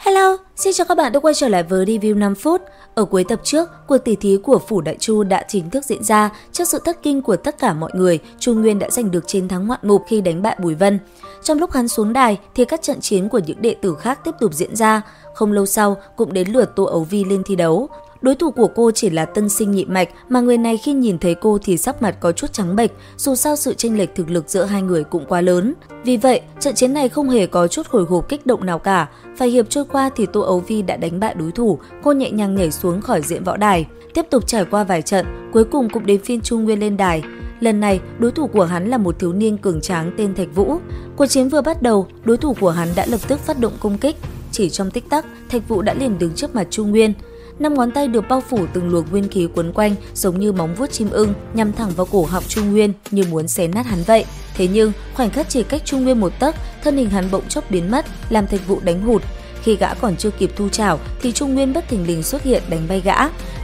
Hello, xin chào các bạn đã quay trở lại với review 5 phút. Ở cuối tập trước, cuộc tỷ thí của Phủ Đại Chu đã chính thức diễn ra. Trước sự thất kinh của tất cả mọi người, Chu Nguyên đã giành được chiến thắng ngoạn mục khi đánh bại Bùi Vân. Trong lúc hắn xuống đài thì các trận chiến của những đệ tử khác tiếp tục diễn ra. Không lâu sau cũng đến lượt Tô Ấu Vi lên thi đấu. Đối thủ của cô chỉ là tân sinh nhị mạch, mà người này khi nhìn thấy cô thì sắc mặt có chút trắng bệch, dù sao sự chênh lệch thực lực giữa hai người cũng quá lớn. Vì vậy, trận chiến này không hề có chút hồi hộp kích động nào cả. Vài hiệp trôi qua thì Tô Ấu Vi đã đánh bại đối thủ, cô nhẹ nhàng nhảy xuống khỏi diễn võ đài. Tiếp tục trải qua vài trận, cuối cùng cũng đến phiên Chu Nguyên lên đài. Lần này, đối thủ của hắn là một thiếu niên cường tráng tên Thạch Vũ. Cuộc chiến vừa bắt đầu, đối thủ của hắn đã lập tức phát động công kích. Chỉ trong tích tắc, Thạch Vũ đã liền đứng trước mặt Chu Nguyên. 5 ngón tay được bao phủ từng luồng nguyên khí quấn quanh giống như móng vuốt chim ưng, nhắm thẳng vào cổ họng Chu Nguyên như muốn xé nát hắn vậy. Thế nhưng khoảnh khắc chỉ cách Chu Nguyên một tấc, thân hình hắn bỗng chốc biến mất, làm Thạch Vũ đánh hụt. Khi gã còn chưa kịp thu chảo thì Chu Nguyên bất thình lình xuất hiện đánh bay gã.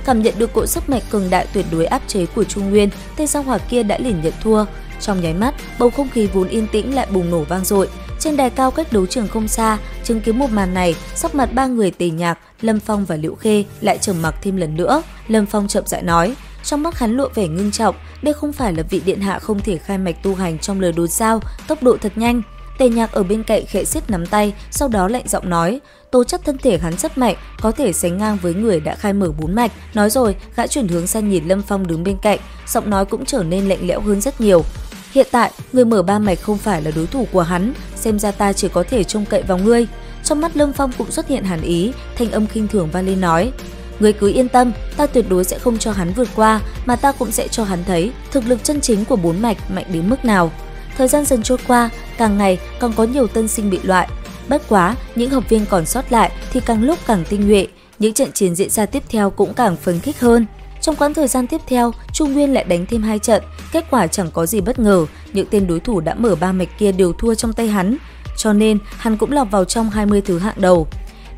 Cảm nhận được cỗ sức mạnh cường đại tuyệt đối áp chế của Chu Nguyên, tên sao hỏa kia đã liền nhận thua. Trong nháy mắt, bầu không khí vốn yên tĩnh lại bùng nổ vang dội. Trên đài cao cách đấu trường không xa, chứng kiến một màn này, sắc mặt ba người Tề Nhạc, Lâm Phong và Liễu Khê lại trầm mặc thêm lần nữa. Lâm Phong chậm rãi nói, trong mắt hắn lộ vẻ ngưng trọng, đây không phải là vị điện hạ không thể khai mạch tu hành trong lời đồn sao, tốc độ thật nhanh. Tề Nhạc ở bên cạnh khẽ siết nắm tay, sau đó lạnh giọng nói, tố chất thân thể hắn rất mạnh, có thể sánh ngang với người đã khai mở 4 mạch. Nói rồi, gã chuyển hướng sang nhìn Lâm Phong đứng bên cạnh, giọng nói cũng trở nên lạnh lẽo hơn rất nhiều. Hiện tại, người mở 3 mạch không phải là đối thủ của hắn, xem ra ta chỉ có thể trông cậy vào ngươi. Trong mắt Lâm Phong cũng xuất hiện hàn ý, thanh âm khinh thường vang lên nói, ngươi cứ yên tâm, ta tuyệt đối sẽ không cho hắn vượt qua, mà ta cũng sẽ cho hắn thấy thực lực chân chính của 4 mạch mạnh đến mức nào. Thời gian dần trôi qua, càng ngày càng có nhiều tân sinh bị loại. Bất quá, những học viên còn sót lại thì càng lúc càng tinh nhuệ, những trận chiến diễn ra tiếp theo cũng càng phấn khích hơn. Trong quãng thời gian tiếp theo, Chu Nguyên lại đánh thêm 2 trận, kết quả chẳng có gì bất ngờ, những tên đối thủ đã mở 3 mạch kia đều thua trong tay hắn, cho nên hắn cũng lọt vào trong 20 thứ hạng đầu.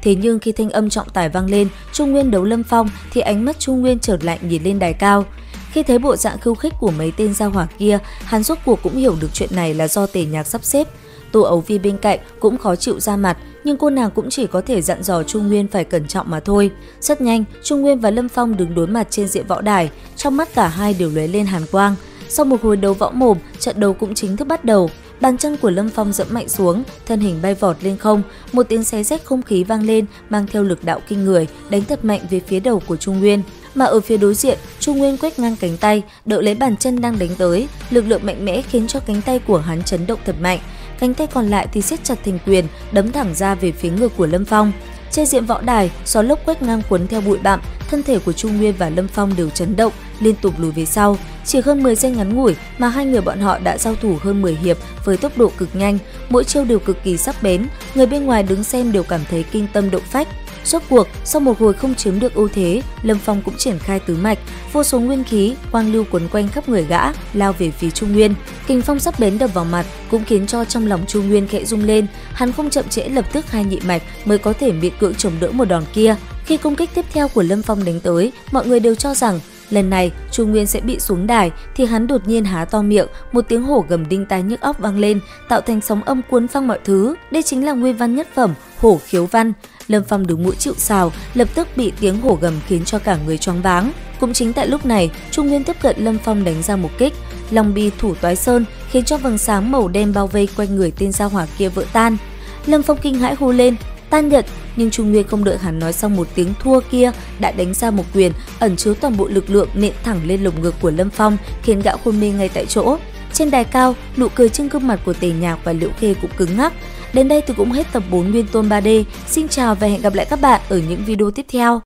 Thế nhưng khi thanh âm trọng tài vang lên, Chu Nguyên đấu Lâm Phong thì ánh mắt Chu Nguyên chợt lạnh nhìn lên đài cao. Khi thấy bộ dạng khiêu khích của mấy tên gia hỏa kia, hắn rốt cuộc cũng hiểu được chuyện này là do Tề Nhạc sắp xếp. Tô Ấu Vi bên cạnh cũng khó chịu ra mặt, nhưng cô nàng cũng chỉ có thể dặn dò Chu Nguyên phải cẩn trọng mà thôi. Rất nhanh, Chu Nguyên và Lâm Phong đứng đối mặt trên diễn võ đài, trong mắt cả hai đều lóe lên hàn quang. Sau một hồi đấu võ mồm, trận đấu cũng chính thức bắt đầu. Bàn chân của Lâm Phong dẫm mạnh xuống, thân hình bay vọt lên không, một tiếng xé rách không khí vang lên, mang theo lực đạo kinh người, đánh thật mạnh về phía đầu của Chu Nguyên. Mà ở phía đối diện, Chu Nguyên quét ngang cánh tay, đỡ lấy bàn chân đang đánh tới, lực lượng mạnh mẽ khiến cho cánh tay của hắn chấn động thật mạnh. Cánh tay còn lại thì siết chặt thành quyền, đấm thẳng ra về phía ngực của Lâm Phong. Trên diện võ đài, gió lốc quét ngang cuốn theo bụi bặm, thân thể của Chu Nguyên và Lâm Phong đều chấn động, liên tục lùi về sau. Chỉ hơn 10 giây ngắn ngủi mà hai người bọn họ đã giao thủ hơn 10 hiệp với tốc độ cực nhanh, mỗi chiêu đều cực kỳ sắc bén, người bên ngoài đứng xem đều cảm thấy kinh tâm động phách. Rốt cuộc, sau một hồi không chiếm được ưu thế, Lâm Phong cũng triển khai tứ mạch, vô số nguyên khí, quang lưu quấn quanh khắp người gã, lao về phía Chu Nguyên. Kình phong sắc bén đập vào mặt cũng khiến cho trong lòng Chu Nguyên khẽ rung lên, hắn không chậm trễ lập tức hai nhị mạch mới có thể miễn cưỡng chống đỡ một đòn kia. Khi công kích tiếp theo của Lâm Phong đánh tới, mọi người đều cho rằng lần này Chu Nguyên sẽ bị xuống đài, thì hắn đột nhiên há to miệng, một tiếng hổ gầm đinh tai nhức óc vang lên, tạo thành sóng âm cuốn phăng mọi thứ. Đây chính là nguyên văn nhất phẩm Hổ Khiếu Văn. Lâm Phong đứng mũi chịu sào, lập tức bị tiếng hổ gầm khiến cho cả người choáng váng. Cũng chính tại lúc này, Chu Nguyên tiếp cận Lâm Phong đánh ra một kích, Long Bi Thủ Toái Sơn, khiến cho vầng sáng màu đen bao vây quanh người tên gia hỏa kia vỡ tan. Lâm Phong kinh hãi hô lên, tan nhật, nhưng Chu Nguyên không đợi hắn nói xong một tiếng thua kia, đã đánh ra một quyền ẩn chứa toàn bộ lực lượng nện thẳng lên lồng ngực của Lâm Phong, khiến gã hôn mê ngay tại chỗ. Trên đài cao, nụ cười trên gương mặt của Tề Nhạc và Liễu Khê cũng cứng ngắc. Đến đây thì cũng hết tập 4 Nguyên Tôn 3D. Xin chào và hẹn gặp lại các bạn ở những video tiếp theo.